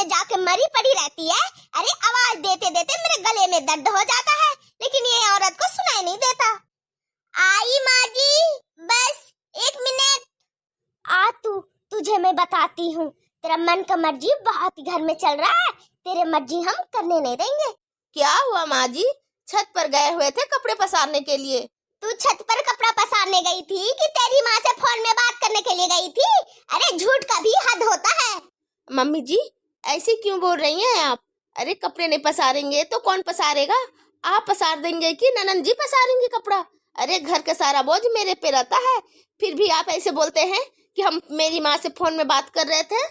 में जाके मरी पड़ी रहती है। अरे आवाज देते देते मेरे गले में दर्द हो जाता है, लेकिन ये औरत को सुनाई नहीं देता। आई माँ जी, बस 1 मिनट। आ तुझे मैं बताती हूँ, तेरा मन का मर्जी बहुत ही घर में चल रहा है, तेरे मर्जी हम करने नहीं देंगे। क्या हुआ माँ जी? छत पर गए हुए थे कपड़े पसारने के लिए। तू छत पर कपड़ा पसारने गई थी कि तेरी माँ से फोन में बात करने के लिए गई थी? अरे झूठ का भी हद होता है। मम्मी जी ऐसे क्यों बोल रही हैं आप? अरे कपड़े नहीं पसारेंगे तो कौन पसारेगा? आप पसार देंगे कि ननद जी पसारेंगे कपड़ा? अरे घर का सारा बोझ मेरे पे रहता है, फिर भी आप ऐसे बोलते हैं कि हम मेरी माँ से फोन में बात कर रहे थे।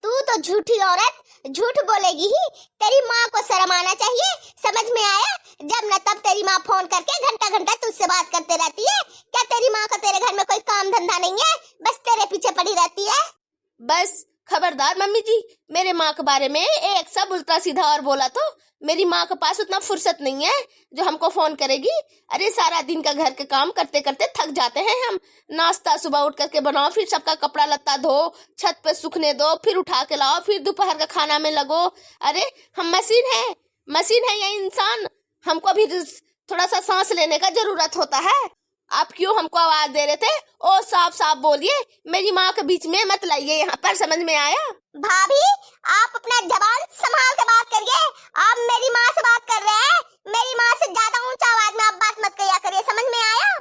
तू तो झूठी औरत, झूठ बोलेगी ही। तेरी माँ को शर्म आना चाहिए, समझ में आया? जब न तब तेरी माँ फोन करके घंटा घंटा तुझसे बात करते रहती है। क्या तेरी माँ का तेरे घर में कोई काम धंधा नहीं है, बस तेरे पीछे पड़ी रहती है? बस खबरदार मम्मी जी, मेरे माँ के बारे में एक सब उल्टा सीधा और बोला तो मेरी माँ के पास उतना फुर्सत नहीं है जो हमको फोन करेगी। अरे सारा दिन का घर के काम करते करते थक जाते हैं हम। नाश्ता सुबह उठ करके बनाओ, फिर सबका कपड़ा लत्ता धो, छत पे सूखने दो, फिर उठा के लाओ, फिर दोपहर का खाना में लगो। अरे हम मशीन है या इंसान? हमको भी थोड़ा सा सांस लेने का जरूरत होता है। आप क्यों हमको आवाज दे रहे थे? ओ साफ साफ बोलिए, मेरी माँ के बीच में मत लाइए यहाँ पर, समझ में आया? भाभी आप अपना जबान संभाल के बात करिए। आप मेरी माँ से बात कर रहे हैं, मेरी माँ से ज्यादा ऊंचा आवाज में आप बात मत किया करिए, समझ में आया?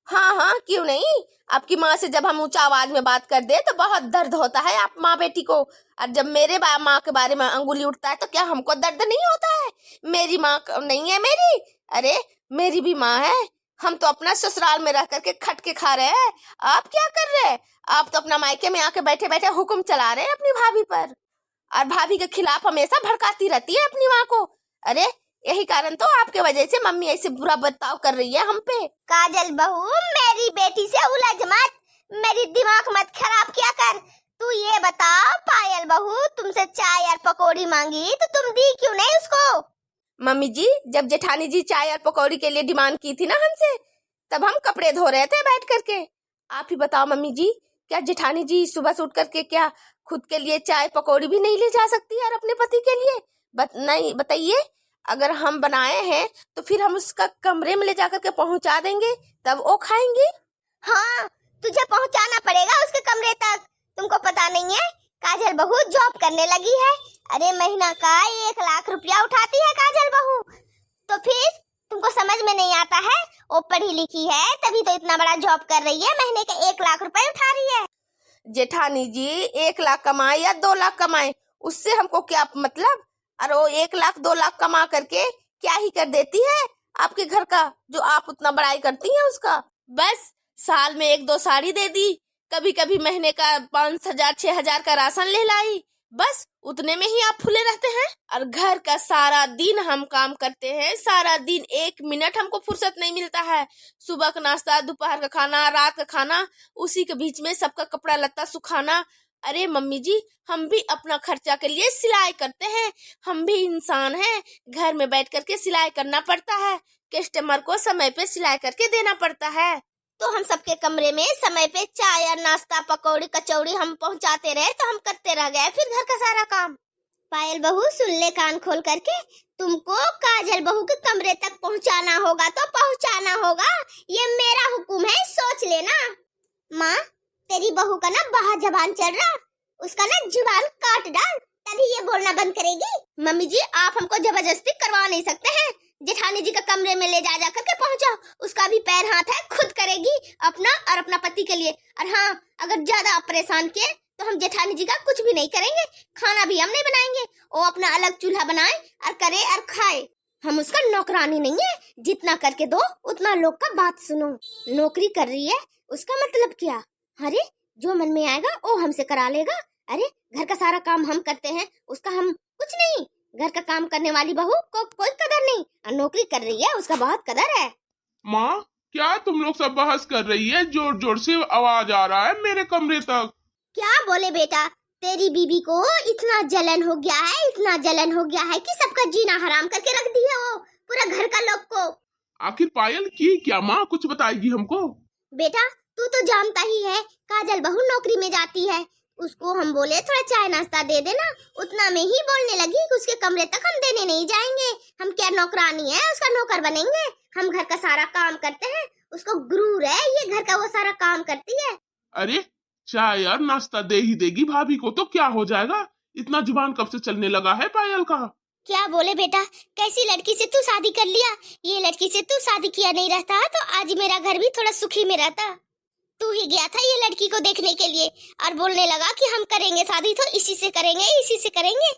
हाँ क्यों नहीं। आपकी माँ से जब हम ऊंचा आवाज में बात कर दे तो बहुत दर्द होता है आप माँ बेटी को, और जब मेरे माँ के बारे में अंगुली उठता है तो क्या हमको दर्द नहीं होता है? मेरी माँ नहीं है मेरी? अरे मेरी भी माँ है। हम तो अपना ससुराल में रह करके खट के खा रहे हैं। आप क्या कर रहे हैं? आप तो अपना मायके में आके बैठे बैठे हुक्म चला रहे हैं अपनी भाभी पर, और भाभी के खिलाफ हमेशा भड़काती रहती है अपनी माँ को। अरे यही कारण तो आपके वजह से मम्मी ऐसे बुरा बर्ताव कर रही है हम पे। काजल बहू, मेरी बेटी से उलझ मत, मेरी दिमाग मत खराब किया कर। तू ये बता पायल बहू, तुमसे चाय और पकौड़ी मांगी तो तुम दी क्यों नहीं उसको? मम्मी जी जब जेठानी जी चाय और पकौड़ी के लिए डिमांड की थी ना हमसे, तब हम कपड़े धो रहे थे बैठ करके। आप ही बताओ मम्मी जी, क्या जेठानी जी सुबह से उठ करके क्या खुद के लिए चाय पकौड़ी भी नहीं ले जा सकती और अपने पति के लिए? नहीं बताइए। अगर हम बनाए हैं तो फिर हम उसका कमरे में ले जाकर के पहुंचा देंगे, तब वो खाएंगे। हाँ, तुझे पहुंचाना पड़ेगा उसके कमरे तक। तुमको पता नहीं है काजल बहू जॉब करने लगी है। अरे महीना का 1 लाख रुपया उठाती है काजल बहू। तो फिर तुमको समझ में नहीं आता है? वो पढ़ी लिखी है तभी तो इतना बड़ा जॉब कर रही है, महीने के 1 लाख रुपए उठा रही है। जेठानी जी 1 लाख कमाए या 2 लाख कमाए, उससे हमको क्या मतलब? और वो 1 लाख 2 लाख कमा करके क्या ही कर देती है आपके घर का, जो आप उतना बड़ाई करती हैं उसका? बस साल में 1-2 साड़ी दे दी, कभी कभी महीने का 5,000-6,000 का राशन ले लाई, बस उतने में ही आप फुले रहते हैं। और घर का सारा दिन हम काम करते हैं, सारा दिन 1 मिनट हमको फुर्सत नहीं मिलता है। सुबह का नाश्ता, दोपहर का खाना, रात का खाना, उसी के बीच में सबका कपड़ा लत्ता सुखाना। अरे मम्मी जी हम भी अपना खर्चा के लिए सिलाई करते हैं, हम भी इंसान हैं, घर में बैठ करके सिलाई करना पड़ता है, कस्टमर को समय पे सिलाई करके देना पड़ता है। तो हम सबके कमरे में समय पे चाय और नाश्ता पकौड़ी कचौड़ी हम पहुंचाते रहे तो हम करते रह गए फिर घर का सारा काम। पायल बहू सुन ले कान खोल करके, तुमको काजल बहू के कमरे तक पहुंचाना होगा तो पहुंचाना होगा, ये मेरा हुक्म है, सोच लेना। माँ तेरी बहू का ना बाहर जबान चल रहा, उसका ना जुबान काट डाल, तभी ये बोलना बंद करेगी। मम्मी जी आप हमको जबरदस्ती करवा नहीं सकते हैं। जेठानी जी का कमरे में ले जा करके पहुंचाओ, उसका भी पैर हाथ है, खुद करेगी अपना और अपना पति के लिए। और हाँ, अगर ज्यादा आप परेशान किए तो हम जेठानी जी का कुछ भी नहीं करेंगे, खाना भी हम नहीं बनाएंगे, वो अपना अलग चूल्हा बनाए और करे और खाए। हम उसका नौकरानी नहीं है, जितना करके दो उतना लोग का बात सुनो। नौकरी कर रही है उसका मतलब क्या? अरे जो मन में आएगा वो हमसे करा लेगा। अरे घर का सारा काम हम करते हैं, उसका हम कुछ नहीं। घर का काम करने वाली बहू को कोई कदर नहीं, और नौकरी कर रही है उसका बहुत कदर है। माँ क्या तुम लोग सब बहस कर रही है? जोर जोर से आवाज आ रहा है मेरे कमरे तक। क्या बोले बेटा, तेरी बीबी को इतना जलन हो गया है, इतना जलन हो गया है कि सबका जीना हराम करके रख दिया वो पूरा घर का लोग को। आखिर पायल की क्या माँ कुछ बताएगी हमको? बेटा तू तो जानता ही है काजल बहू नौकरी में जाती है, उसको हम बोले थोड़ा चाय नाश्ता दे देना, उतना में ही बोलने लगी कि उसके कमरे तक हम देने नहीं जाएंगे, हम क्या नौकरानी है उसका नौकर बनेंगे, हम घर का सारा काम करते हैं, उसको गुरूर है ये घर का वो सारा काम करती है। अरे चाय और नाश्ता दे ही देगी भाभी को तो क्या हो जाएगा, इतना जुबान कब से चलने लगा है पायल का। क्या बोले बेटा, कैसी लड़की से तू शादी कर लिया, ये लड़की से तू शादी किया नहीं रहता तो आज मेरा घर भी थोड़ा सुखी में रहता। तू ही गया था ये लड़की को देखने के लिए और बोलने लगा कि हम करेंगे शादी तो इसी से करेंगे इसी से करेंगे।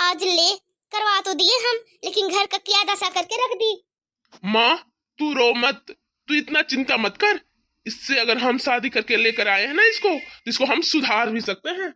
आज ले करवा तो दिए हम, लेकिन घर का क्या दशा करके रख दी। माँ तू रो मत, तू इतना चिंता मत कर, इससे अगर हम शादी करके लेकर आए हैं ना इसको हम सुधार भी सकते हैं।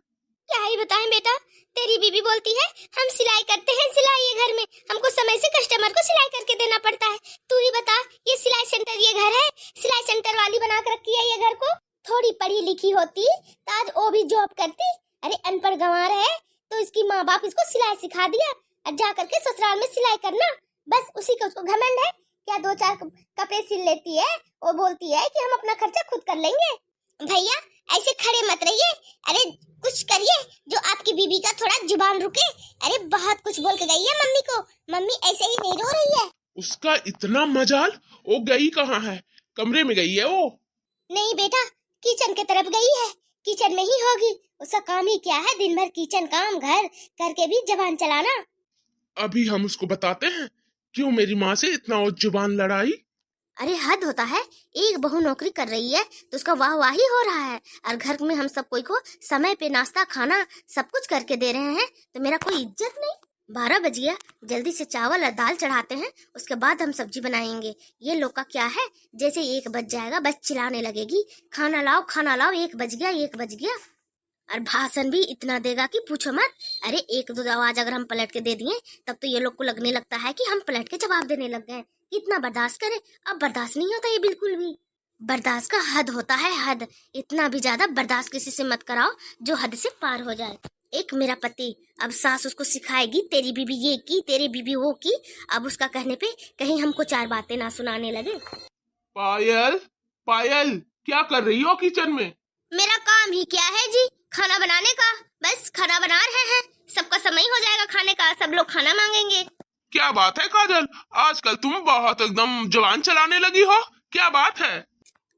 क्या ही बताएं बेटा, तेरी बीबी बोलती है हम सिलाई करते हैं, सिलाई ये घर में हमको समय से कस्टमर को सिलाई करके देना पड़ता है। तू ही बता, ये सिलाई सेंटर ये घर है, सिलाई सेंटर वाली बना कर रखी है ये घर को। थोड़ी पढ़ी लिखी होती तो आज वो भी जॉब करती। अरे अनपढ़ गंवार है तो इसकी माँ बाप इसको सिलाई सिखा दिया और जा करके ससुराल में सिलाई करना, बस उसी का उसको घमंड है। क्या 2-4 कपड़े सिल लेती है, वो बोलती है कि हम अपना खर्चा खुद कर लेंगे। भैया ऐसे खड़े मत रहिए, अरे कुछ करिए जो आपकी बीबी का थोड़ा जुबान रुके। अरे बहुत कुछ बोल के गई है मम्मी को, मम्मी ऐसे ही नहीं रो रही है। उसका इतना मजाल, वो गई कहाँ है, कमरे में गई है वो? नहीं बेटा, किचन की तरफ गई है, किचन में ही होगी, उसका काम ही क्या है दिन भर किचन काम घर करके भी जबान चलाना। अभी हम उसको बताते हैं क्यों मेरी माँ से इतना वो जुबान लड़ाई। अरे हद होता है, एक बहू नौकरी कर रही है तो उसका वाह वाही हो रहा है और घर में हम सब कोई को समय पे नाश्ता खाना सब कुछ करके दे रहे हैं तो मेरा कोई इज्जत नहीं। 12 बज गया, जल्दी से चावल और दाल चढ़ाते हैं, उसके बाद हम सब्जी बनाएंगे। ये लोग का क्या है, जैसे 1 बज जाएगा बस चिल्लाने लगेगी खाना लाओ 1 बज गया 1 बज गया, और भाषण भी इतना देगा कि पूछो मत। अरे 1-2 आवाज अगर हम पलट के दे दिए तब तो ये लोग को लगने लगता है कि हम पलट के जवाब देने लग गए। कितना बर्दाश्त करे, अब बर्दाश्त नहीं होता ये बिल्कुल भी। बर्दाश्त का हद होता है, हद। इतना भी ज्यादा बर्दाश्त किसी से मत कराओ जो हद से पार हो जाए। एक मेरा पति, अब सास उसको सिखाएगी तेरी बीबी ये की तेरी बीबी वो की, अब उसका कहने पे कहीं हमको 4 बातें ना सुनाने लगे। पायल पायल क्या कर रही हो किचन में? मेरा काम ही क्या है जी, खाना बनाने का, बस खाना बना रहे हैं, सबका समय हो जाएगा खाने का, सब लोग खाना मांगेंगे। क्या बात है काजल, आजकल तुम बहुत एकदम जबान चलाने लगी हो, क्या बात है?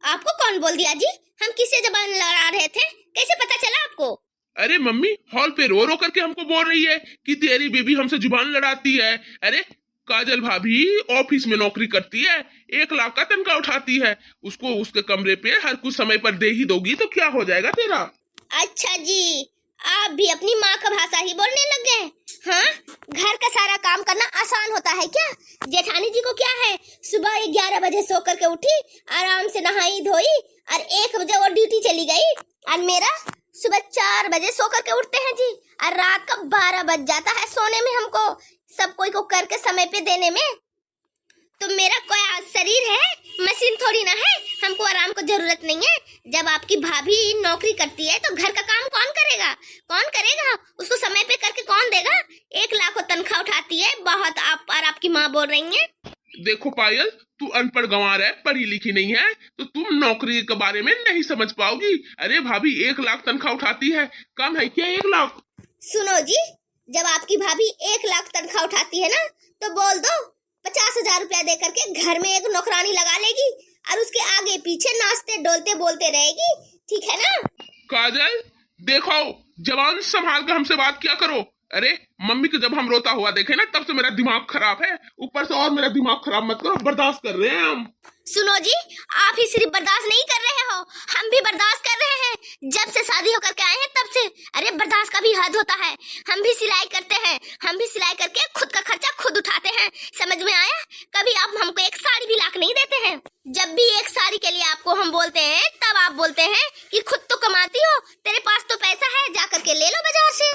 आपको कौन बोल दिया जी, हम किससे जबान लड़ा रहे थे, कैसे पता चला आपको? अरे मम्मी हॉल पे रो रो करके हमको बोल रही है कि तेरी बीबी हमसे जुबान लड़ाती है। अरे काजल भाभी ऑफिस में नौकरी करती है, 1 लाख का तनख्वाह उठाती है, उसको उसके कमरे पे हर कुछ समय पर दे ही दोगी तो क्या हो जाएगा तेरा। अच्छा जी, आप भी अपनी माँ का भाषा ही बोलने लग गए। हाँ, घर का सारा काम करना आसान होता है क्या? जेठानी जी को क्या है, सुबह 11 बजे सो करके उठी, आराम से नहाई धोई और 1 बजे वो ड्यूटी चली गई, और मेरा सुबह 4 बजे सो करके उठते हैं जी, और रात का 12 बज जाता है सोने में हमको, सब कोई को करके समय पे देने में। तो मेरा कोई शरीर है, मशीन थोड़ी ना है, हमको आराम को जरूरत नहीं है। जब आपकी भाभी नौकरी करती है तो घर का काम कौन करेगा, कौन करेगा, उसको समय पे करके कौन देगा? 1 लाख तनख्वाह उठाती है, बहुत आप और आपकी माँ बोल रही है। देखो पायल, तू अनपढ़ गंवार है, पढ़ी लिखी नहीं है, तो तुम नौकरी के बारे में नहीं समझ पाओगी। अरे भाभी 1 लाख तनख्वाह उठाती है, कम है क्या 1 लाख? सुनो जी, जब आपकी भाभी 1 लाख तनख्वाह उठाती है ना तो बोल दो 50,000 रुपया दे करके घर में एक नौकरानी लगा लेगी और उसके आगे पीछे नाचते डोलते बोलते रहेगी, ठीक है ना? काजल देखो, जवान संभाल कर हमसे बात किया करो। अरे मम्मी को जब हम रोता हुआ देखे ना तब से मेरा दिमाग खराब है, ऊपर से और मेरा दिमाग खराब मत करो, बर्दाश्त कर रहे हैं हम। सुनो जी, आप ही सिर्फ बर्दाश्त नहीं कर रहे हो, हम भी बर्दाश्त कर रहे हैं, जब से शादी होकर के आए हैं तब से। अरे बर्दाश्त का भी हद होता है, हम भी सिलाई करते हैं, हम भी सिलाई करके खुद का खर्चा खुद उठाते हैं, समझ में आया? कभी आप हमको एक साड़ी भी लाके नहीं देते हैं, जब भी एक साड़ी के लिए आपको हम बोलते हैं तब आप बोलते हैं कि खुद तो कमाती हो, तेरे पास तो पैसा है, जा करके ले लो बाजार से।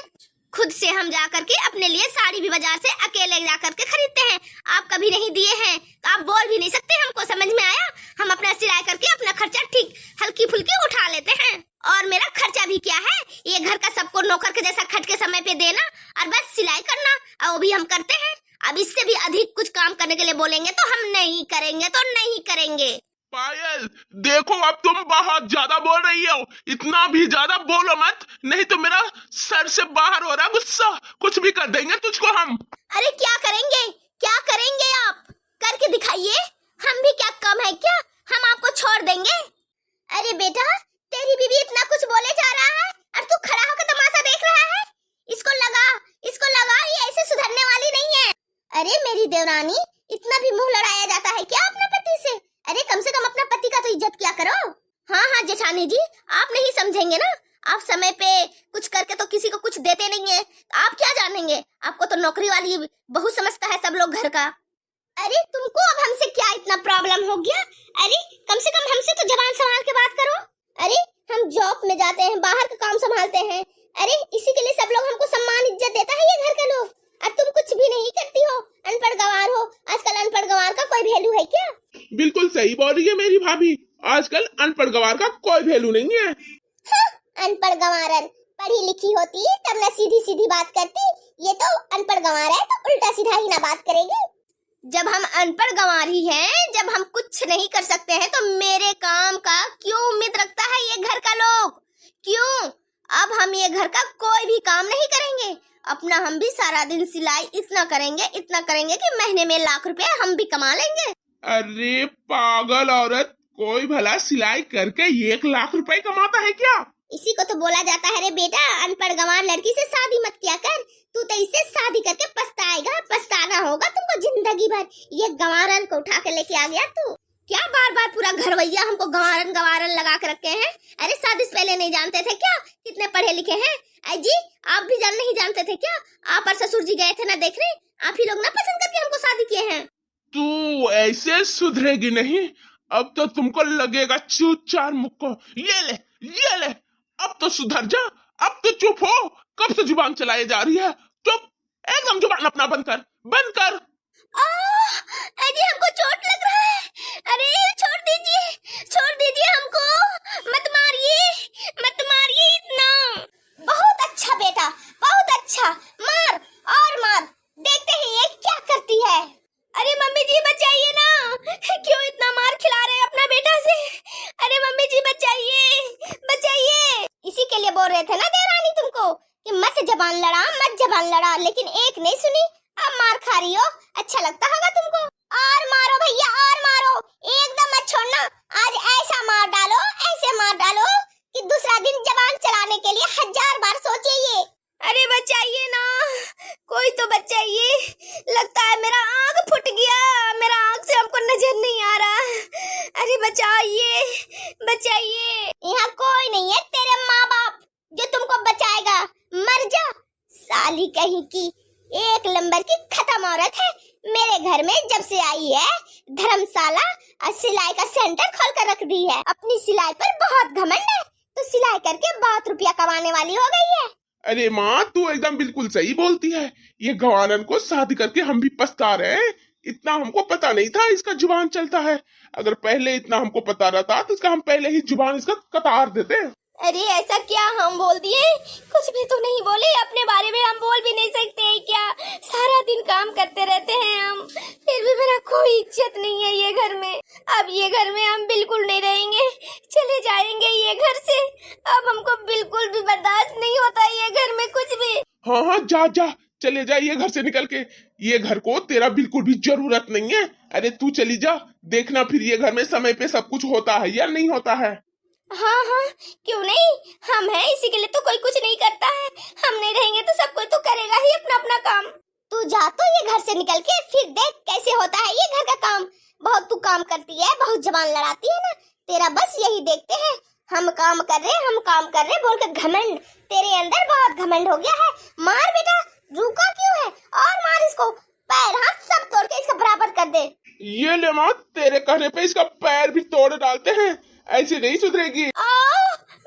खुद से हम जा करके अपने लिए साड़ी भी बाजार से अकेले जा करके खरीदते हैं, आप कभी नहीं दिए हैं तो आप बोल भी नहीं सकते हमको, समझ में आया? हम अपना सिलाई करके अपना खर्चा ठीक हल्की फुल्की उठा लेते हैं, और मेरा खर्चा भी क्या है, ये घर का सबको नौकर के जैसा खट के समय पे देना और बस सिलाई करना, और वो भी हम करते हैं। अब इससे भी अधिक कुछ काम करने के लिए बोलेंगे तो हम नहीं करेंगे तो नहीं करेंगे। पायल देखो, अब तुम बहुत ज्यादा बोल रही हो, इतना भी ज्यादा बोलो मत, नहीं तो मेरा सर से बाहर हो रहा गुस्सा, कुछ भी कर देंगे तुझको हम। अरे क्या करेंगे आप? करके दिखाइए, हम भी क्या कम है क्या? हम आपको छोड़ देंगे? अरे बेटा, तेरी बीवी इतना कुछ बोले जा रहा है और तू खड़ा होकर तमाशा देख रहा है। इसको लगा ये ऐसे सुधरने वाली नहीं है। अरे मेरी देवरानी, इतना भी मुंह लड़ाया जाता है क्या अपने पति से? अरे कम से कम अपना पति का तो इज्जत किया करो। हाँ जेठानी जी, आप नहीं समझेंगे ना, आप समय पे कुछ करके तो किसी को कुछ देते नहीं है, आप क्या जानेंगे? आपको तो नौकरी वाली बहू समझता है सब लोग घर का। अरे तुमको अब हमसे क्या इतना प्रॉब्लम हो गया? अरे कम से कम हमसे तो जबान संभाल के बात करो। अरे हम जॉब में जाते हैं, बाहर का काम संभालते हैं, अरे इसी के लिए सब लोग हमको सम्मान इज्जत देता है ये घर के लोग, और तुम कुछ भी नहीं करती हो, अनपढ़ गंवार हो। आजकल अनपढ़ गंवार का कोई वैल्यू है क्या? बिल्कुल सही बोल रही है मेरी भाभी, आजकल अनपढ़ गंवार का कोई वैल्यू नहीं है। हाँ, अनपढ़ गंवारन पढ़ी लिखी होती तब न सीधी सीधी बात करती, ये तो अनपढ़ गंवार है तो उल्टा सीधा ही ना बात करेगी। जब हम अनपढ़ गंवार ही हैं, जब हम कुछ नहीं कर सकते हैं, तो मेरे काम का क्यों उम्मीद रखता है ये घर का लोग? क्यों? अब हम ये घर का कोई भी काम नहीं करेंगे, अपना हम भी सारा दिन सिलाई इतना करेंगे कि महीने में लाख रुपए हम भी कमा लेंगे। अरे पागल औरत, कोई भला सिलाई करके 1 लाख रुपए कमाता है क्या? इसी को तो बोला जाता है रे बेटा, अनपढ़ गंवार लड़की से शादी मत किया कर, तू तो इससे शादी करके पछताना होगा तुमको जिंदगी भर। ये गंवारन को उठा के लेके आ गया तू, क्या बार बार पूरा घरवैया हमको गंवारन लगा के रखे हैं? अरे शादी से पहले नहीं जानते थे क्या कितने पढ़े लिखे हैं? जी आप भी नहीं जानते थे क्या? आप और ससुर जी गए थे ना देखने, आप ही लोग ना पसंद करके हमको शादी किए हैं। तू ऐसे सुधरेगी नहीं, अब तो तुमको लगेगा चूचार मुक्को। ये ले, अब तो सुधर जा, अब तो चुप हो, कब से जुबान चलाए जा रही है? चुप, एकदम जुबान अपना बंद कर। अजी हमको चोट लग रहा है, अरे छोड़ दीजिए हमको, मत मारिए इतना। बहुत अच्छा बेटा, बहुत अच्छा, मार और मार, देखते हैं ये क्या करती है। अरे मम्मी जी बचाइए ना, क्यों इतना मार खिला रहे हैं अपना बेटा से? अरे मम्मी जी बचाइए। इसी के लिए बोल रहे थे ना देवरानी तुमको कि मत जबान लड़ा, लेकिन एक नहीं सुनी, अब मार खा रही हो, अच्छा लगता होगा तुमको। और मारो भैया, और मारो, एकदम मत छोड़ना, आज ऐसा मार डालो कि दूसरा दिन जबान चलाने के लिए 1000 बार सोचे ये। अरे बचाइए ना, कोई तो बचाइए, लगता है मेरा आँख फुट गया, मेरा आँख से हमको नजर नहीं आ रहा। अरे बचाइए। यहाँ कोई नहीं है तेरे माँ बाप जो तुमको बचाएगा, मर जा साली कहीं की, एक नंबर की खत्म औरत है। मेरे घर में जब से आई है धर्मशाला और सिलाई का सेंटर खोल कर रख दी है, अपनी सिलाई पर बहुत घमंड है, तो सिलाई करके बहुत रुपया कमाने वाली हो गई है। अरे माँ, तू एकदम बिल्कुल सही बोलती है, ये गवानन को शादी करके हम भी पछता रहे हैं, इतना हमको पता नहीं था इसका जुबान चलता है, अगर पहले इतना हमको पता रहता तो इसका हम पहले ही जुबान इसका कतार देते। अरे ऐसा क्या हम बोल दिए? कुछ भी तो नहीं बोले, अपने बारे में हम बोल भी नहीं सकते हैं क्या? सारा दिन काम करते रहते हैं हम, फिर भी मेरा कोई इज्जत नहीं है ये घर में। अब ये घर में हम बिल्कुल नहीं रहेंगे, चले जाएंगे ये घर से, अब हमको बिल्कुल भी बर्दाश्त नहीं होता ये घर में कुछ भी। हाँ जा, चले जा ये घर से निकल के, ये घर को तेरा बिल्कुल भी जरूरत नहीं है। अरे तू चली जा, देखना फिर ये घर में समय पे सब कुछ होता है या नहीं होता है। हाँ क्यों नहीं, हम हैं, इसी के लिए तो कोई कुछ नहीं करता है, हम नहीं रहेंगे तो सब कोई तो करेगा ही अपना काम। तू जा तो ये घर से निकल के, फिर देख कैसे होता है ये घर का काम। बहुत तू काम करती है, बहुत जबान लड़ाती है ना, तेरा बस यही देखते हैं, हम काम कर रहे बोल के घमंड, तेरे अंदर बहुत घमंड हो गया है। मार बेटा, रुका क्यों है, और मार इसको, पैर हाथ सब तोड़ के इसका बराबर कर दे। ये ले माँ, तेरे कहने पे इसका पैर भी तोड़ डालते हैं, ऐसे नहीं सुधरेगी।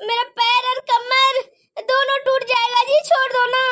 मेरा पैर और कमर दोनों टूट जाएगा जी, छोड़ दो ना।